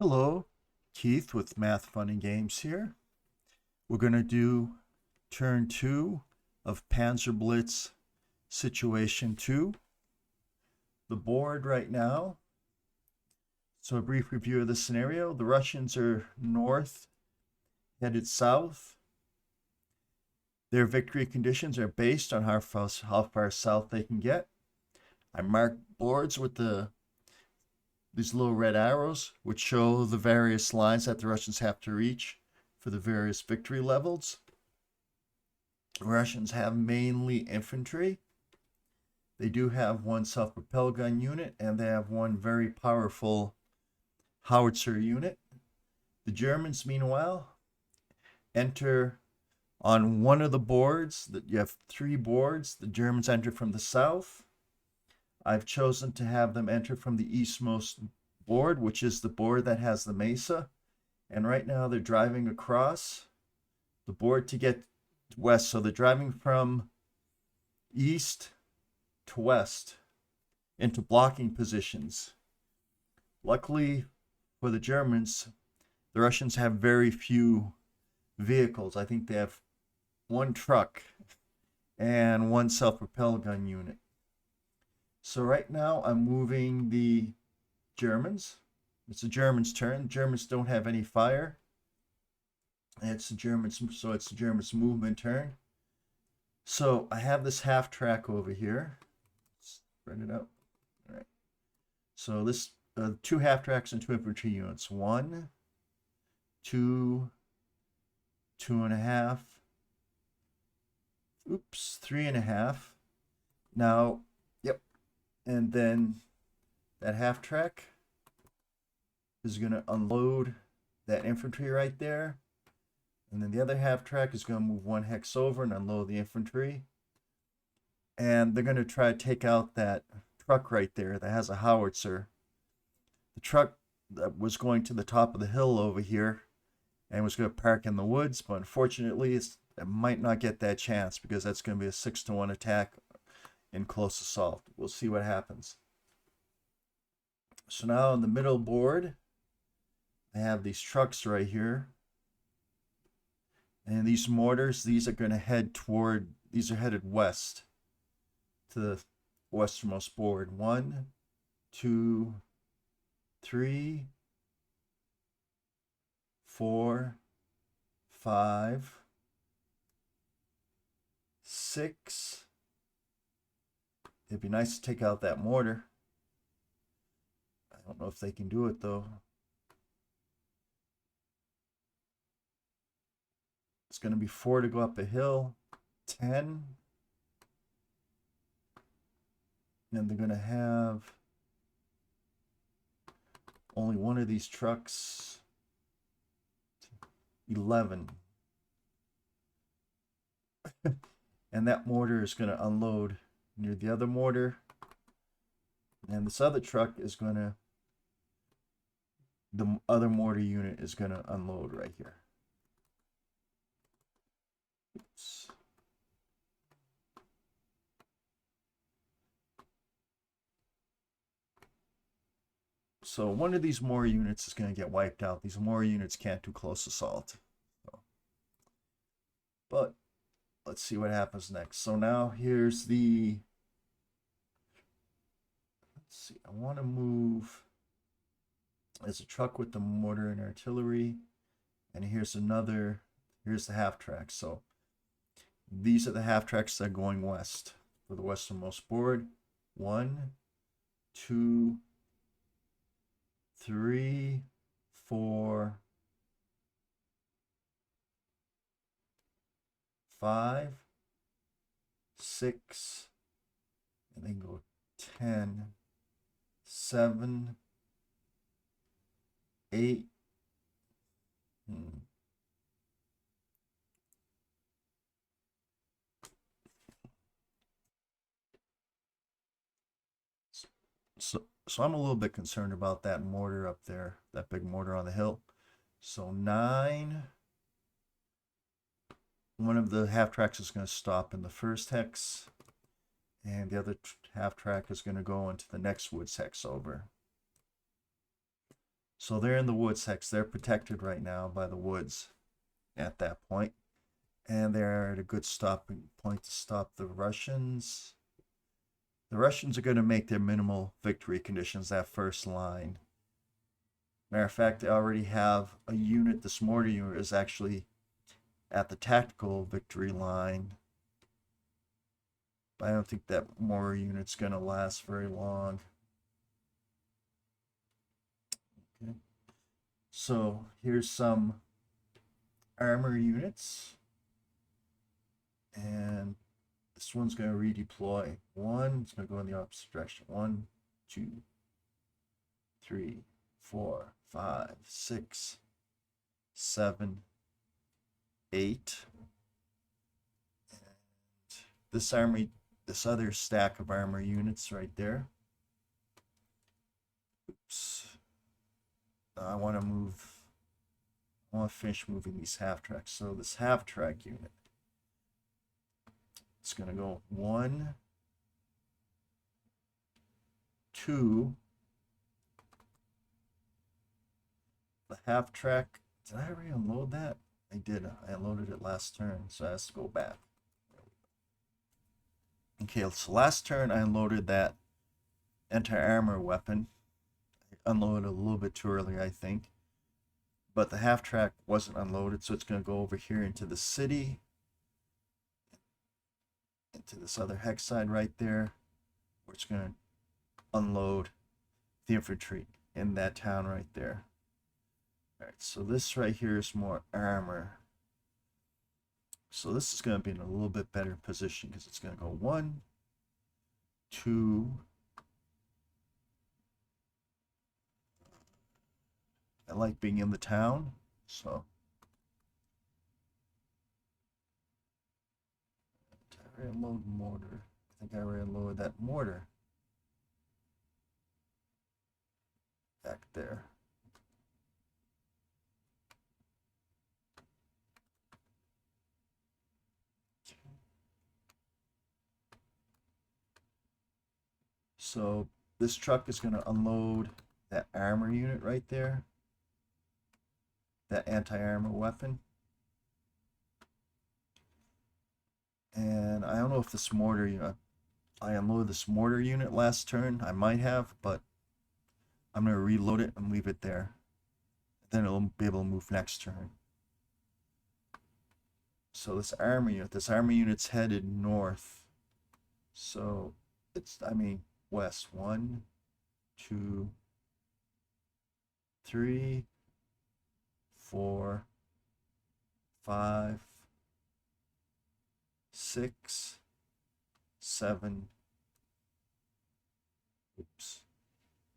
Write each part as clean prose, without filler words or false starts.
Hello, Keith with Math Fun and Games here. We're going to do turn 2 of PanzerBlitz Situation 2. The board right now, so a brief review of the scenario. The Russians are north, headed south. Their victory conditions are based on how far south they can get. I marked boards with these little red arrows, which show the various lines that the Russians have to reach for the various victory levels. The Russians have mainly infantry. They do have one self-propelled gun unit, and they have one very powerful howitzer unit. The Germans, meanwhile, enter on one of the boards. You have 3 boards. The Germans enter from the south. I've chosen to have them enter from the eastmost board, which is the board that has the mesa. And right now they're driving across the board to get west. So they're driving from east to west into blocking positions. Luckily for the Germans, the Russians have very few vehicles. I think they have 1 truck and 1 self-propelled gun unit. So right now I'm moving the Germans. It's the Germans' turn. The Germans don't have any fire. It's the Germans' movement turn. So I have this half track over here. Spread it out. All right. So this 2 half tracks and 2 infantry units. 1, 2, 2.5. Oops, 3.5. Now, and then that half track is going to unload that infantry right there. And then the other half track is going to move 1 hex over and unload the infantry. And they're going to try to take out that truck right there that has a howitzer. The truck that was going to the top of the hill over here and was going to park in the woods, but unfortunately it might not get that chance because that's going to be a 6-to-1 attack in close assault. We'll see what happens. So now on the middle board, I have these trucks right here. And these mortars, these are going to head toward, these are headed west to the westernmost board. 1, 2, 3, 4, 5, 6. It'd be nice to take out that mortar. I don't know if they can do it though. It's going to be 4 to go up a hill. 10. And they're going to have only one of these trucks. 11. And that mortar is going to unload near the other mortar, and this other truck is going to, the other mortar unit is going to unload right here. Oops. So one of these mortar units is going to get wiped out. These mortar units can't do close assault. But let's see what happens next. So now here's the, let's see, I want to move, there's a truck with the mortar and artillery, and here's another, here's the half track. So these are the half tracks that are going west for the westernmost board. 1, 2, 3, 4, 5, 6, and then go 10, 7, 8. So I'm a little bit concerned about that mortar up there, that big mortar on the hill. So 9. One of the half tracks is going to stop in the first hex, and the other half track is going to go into the next woods hex over. So they're in the woods, Hex. They're protected right now by the woods at that point. And they're at a good stopping point to stop the Russians. The Russians are going to make their minimal victory conditions, that first line. Matter of fact, they already have a unit. This mortar unit is actually at the tactical victory line. But I don't think that mortar unit's going to last very long. Okay. So here's some armor units. And this one's going to redeploy. One, it's going to go in the opposite direction. 1, 2, 3, 4, 5, 6, 7, 8. And this other stack of armor units right there. Oops. I want to finish moving these half tracks. So this half track unit, it's going to go 1, 2. The half track, did I already unload that? I did. I unloaded it last turn, so I have to go back. Okay, so last turn I unloaded that anti-armor weapon. I unloaded a little bit too early, I think. But the half track wasn't unloaded, so it's going to go over here into the city. Into this other hex side right there, where it's going to unload the infantry in that town right there. Alright, so this right here is more armor. So this is going to be in a little bit better position because it's going to go 1, 2. I like being in the town, so. I already unloaded mortar. I think I already unloaded that mortar. Back there. So this truck is going to unload that armor unit right there. That anti-armor weapon. And I don't know if this mortar unit, I unloaded this mortar unit last turn. I might have, but I'm going to reload it and leave it there. Then it'll be able to move next turn. So this armor unit's headed north. So it's, west. 1, 2, 3, 4, 5, 6, 7,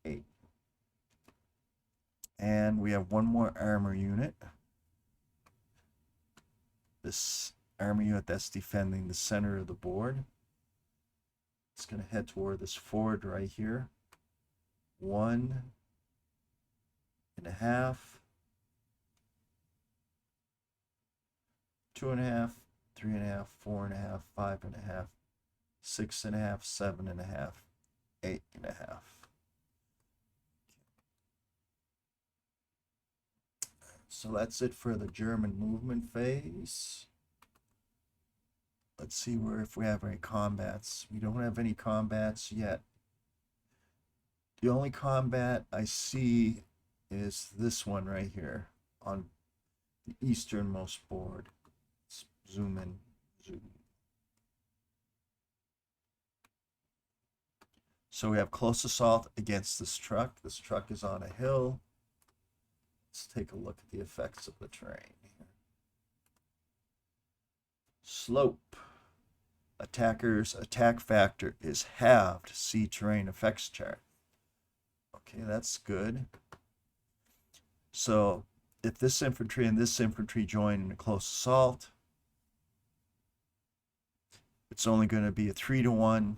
8. And we have one more armor unit. This armor unit that's defending the center of the board. It's going to head toward this ford right here. 1.5, 2.5, 3.5, 4.5, 5.5, 6.5, 7.5, 8.5. So that's it for the German movement phase. Let's see if we have any combats. We don't have any combats yet. The only combat I see is this one right here on the easternmost board. Let's zoom in. So we have close assault against this truck. This truck is on a hill. Let's take a look at the effects of the terrain here. Slope. Attacker's attack factor is halved. See terrain effects chart. Okay, that's good. So if this infantry and this infantry join in a close assault, it's only going to be a 3-to-1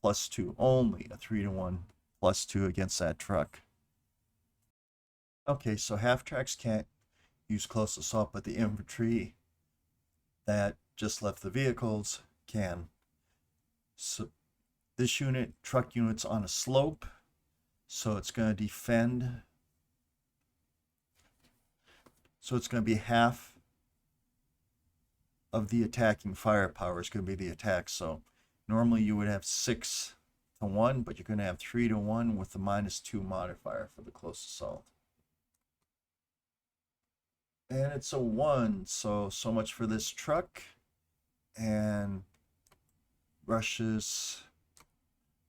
plus 2. Only a 3-to-1 plus 2 against that truck. Okay, so half tracks can't use close assault, but the infantry that just left the vehicles can. So this unit, truck unit's on a slope, so it's going to defend So it's going to be half of the attacking firepower is going to be the attack. So normally you would have 6 to 1, but you're going to have 3 to 1 with the -2 modifier for the close assault. And it's a 1, so much for this truck. And Russia's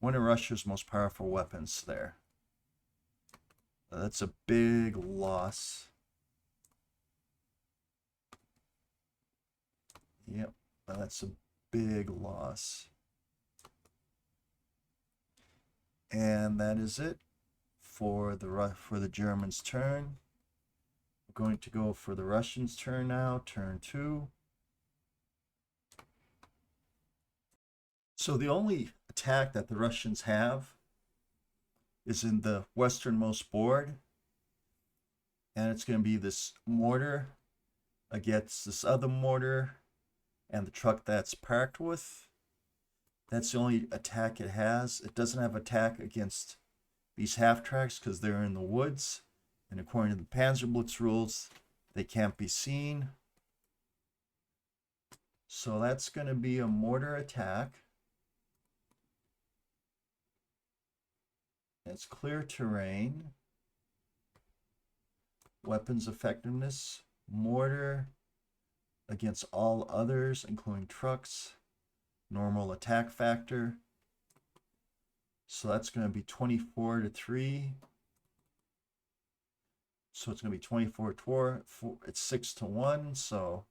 one of Russia's most powerful weapons there. That's a big loss. Yep, that's a big loss. And that is it for the Germans' turn. We're going to go for the Russians' turn now, turn 2. So the only attack that the Russians have is in the westernmost board, and it's going to be this mortar against this other mortar and the truck that's parked with. That's the only attack it has. It doesn't have attack against these half tracks because they're in the woods, and according to the PanzerBlitz rules, they can't be seen. So that's going to be a mortar attack. It's clear terrain. Weapons effectiveness, mortar against all others, including trucks. Normal attack factor. So that's going to be 24 to 3. So it's going to be 24 to 4. It's 6 to 1. So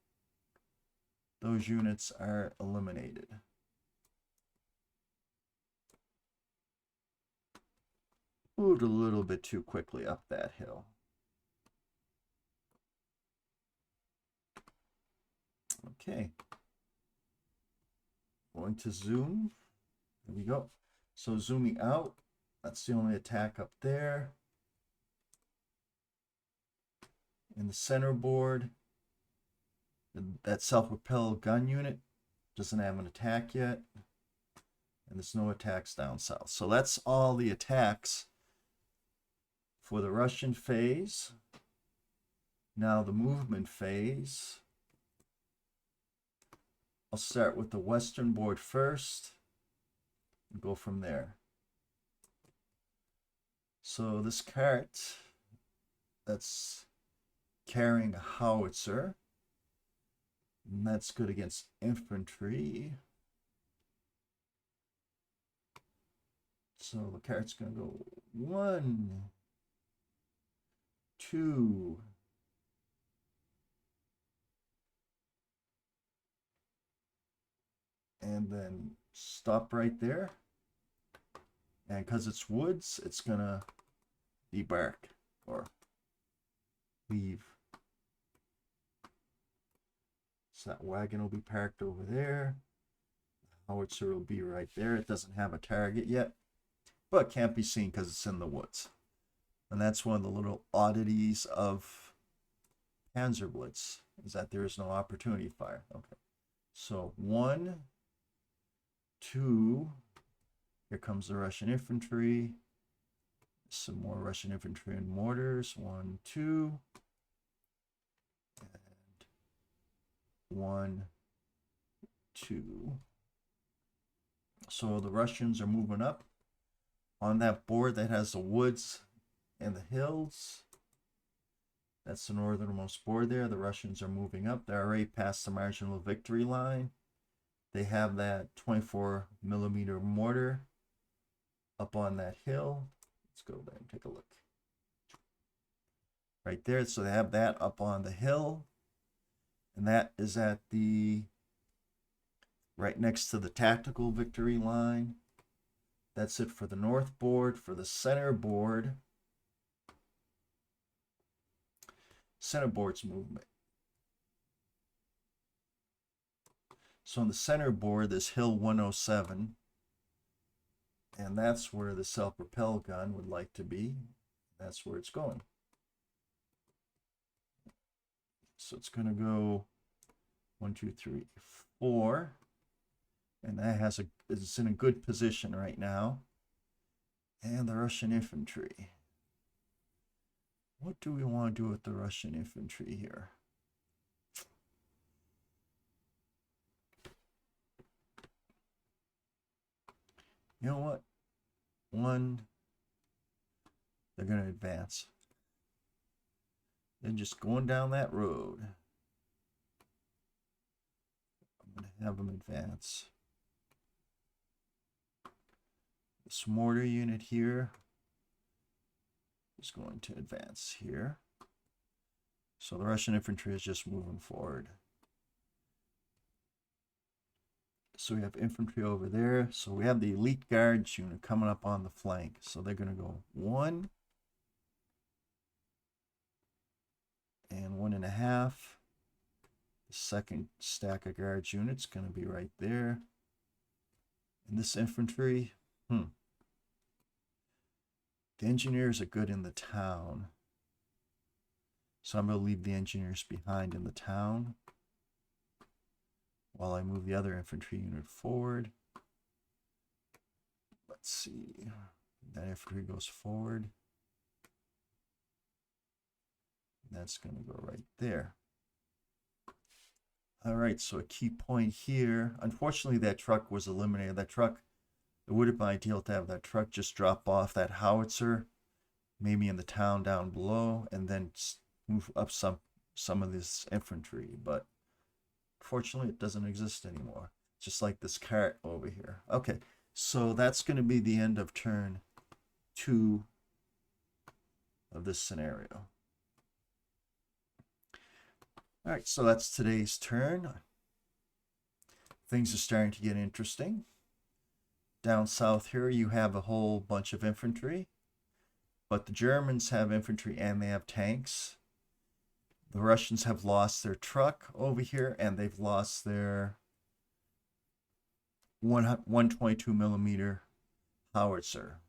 those units are eliminated. Moved a little bit too quickly up that hill. Okay. Going to zoom. There we go. So zooming out, that's the only attack up there. In the center board, that self-propelled gun unit doesn't have an attack yet. And there's no attacks down south. So that's all the attacks for the Russian phase. Now the movement phase. I'll start with the western board first and go from there. So this cart that's carrying a howitzer, and that's good against infantry. So the cart's going to go 1, 2, and then stop right there. And because it's woods, it's going to debark or leave. So that wagon will be parked over there. The howitzer will be right there. It doesn't have a target yet, but can't be seen because it's in the woods. And that's one of the little oddities of PanzerBlitz, is that there is no opportunity fire. Okay, so 1, 2, here comes the Russian infantry. Some more Russian infantry and mortars. 1, 2, and 1, 2. So the Russians are moving up on that board that has the woods and the hills. That's the northernmost board there. The Russians are moving up. They're already past the marginal victory line. They have that 24mm mortar up on that hill. Let's go there and take a look. Right there. So they have that up on the hill. And that is at the right next to the tactical victory line. That's it for the north board. For the center board, center board's movement. So on the center board, this hill 107, and that's where the self-propelled gun would like to be. That's where it's going. So it's going to go 1, 2, 3, 4, and that has it's in a good position right now. And the Russian infantry. What do we want to do with the Russian infantry here? You know what? One, they're going to advance. Then just going down that road. I'm going to have them advance. This mortar unit here is going to advance here. So the Russian infantry is just moving forward. So we have infantry over there. So we have the elite guards unit coming up on the flank. So they're going to go 1 and 1.5. The second stack of guards units going to be right there. And this infantry, the engineers are good in the town. So I'm going to leave the engineers behind in the town while I move the other infantry unit forward. Let's see. That infantry goes forward. That's going to go right there. All right, so a key point here. Unfortunately, that truck was eliminated. That truck, it would have been ideal to have that truck just drop off that howitzer, maybe in the town down below, and then move up some of this infantry. But fortunately, it doesn't exist anymore. Just like this cart over here. Okay, so that's going to be the end of turn 2 of this scenario. All right, so that's today's turn. Things are starting to get interesting. Down south here, you have a whole bunch of infantry, but the Germans have infantry and they have tanks. The Russians have lost their truck over here, and they've lost their 122 millimeter howitzer.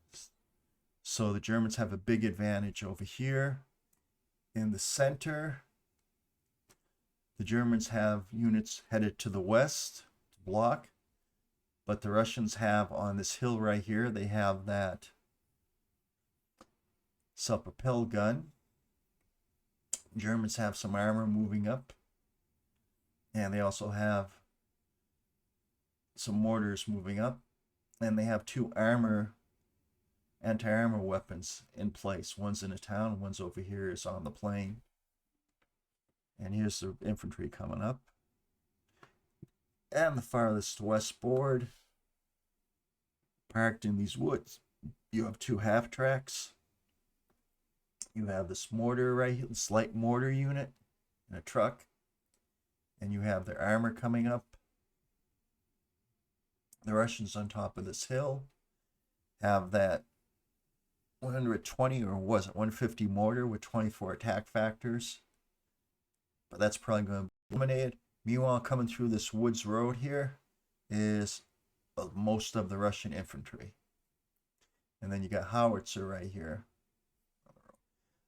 So the Germans have a big advantage over here. In the center, the Germans have units headed to the west to block, but the Russians have on this hill right here, they have that self-propelled gun. Germans have some armor moving up, and they also have some mortars moving up, and they have 2 anti-armor weapons in place. One's in a town, one's over here is on the plain. And here's the infantry coming up. And the farthest west board, parked in these woods, you have 2 half tracks. You have this mortar right here, this light mortar unit in a truck. And you have their armor coming up. The Russians on top of this hill have that 120 or was it 150 mortar with 24 attack factors. But that's probably going to be eliminated. Meanwhile, coming through this woods road here is most of the Russian infantry. And then you got howitzer right here.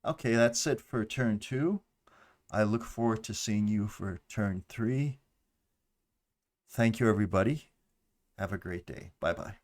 Okay, that's it for turn 2. I look forward to seeing you for turn 3. Thank you, everybody. Have a great day. Bye-bye.